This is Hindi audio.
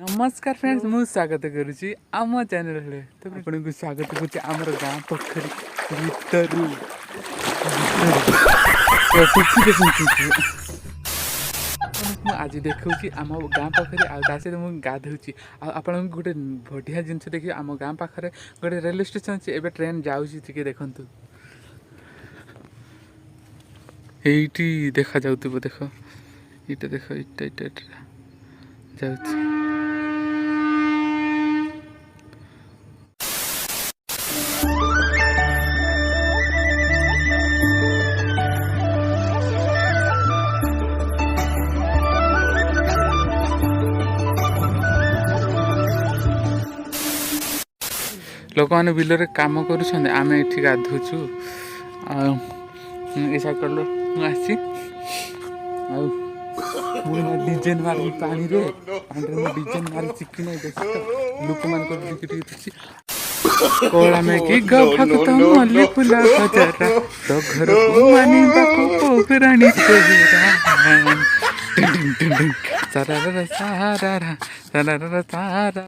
नमस्कार फ्रेंड्स मु स्वागत करुच्ची आम चैनल तो आपन को स्वागत करुच्ची आमर गाँ पोखरी भीतर आज देखी आम गाँ पाखे आस मुझे गाधुची आपन गोटे बढ़िया जिनस देखिए आम गाँ पाखे गोटे रेलवे स्टेशन अच्छे एवं ट्रेन जाऊँगी देखु এইটি দেখা যাউଥିବ ଦେଖ ଏଇଟା ଦେଖ ଏଇଟା ଯାଉଛି ଲୋକମାନେ ବିଲରେ କାମ କରୁଛନ୍ତି ଆମେ ଏଠି ଗାଧୁଛୁ ଏ ସାଇକେଲ आसी डिजाइन मारी पानी रे डिजाइन मारी चिकी नहीं देख लोक मान कोला में कि गभक्त मल्ली फुला बजारा तो घर को मानी बाको पोखरानी सारा सारा सारा सारा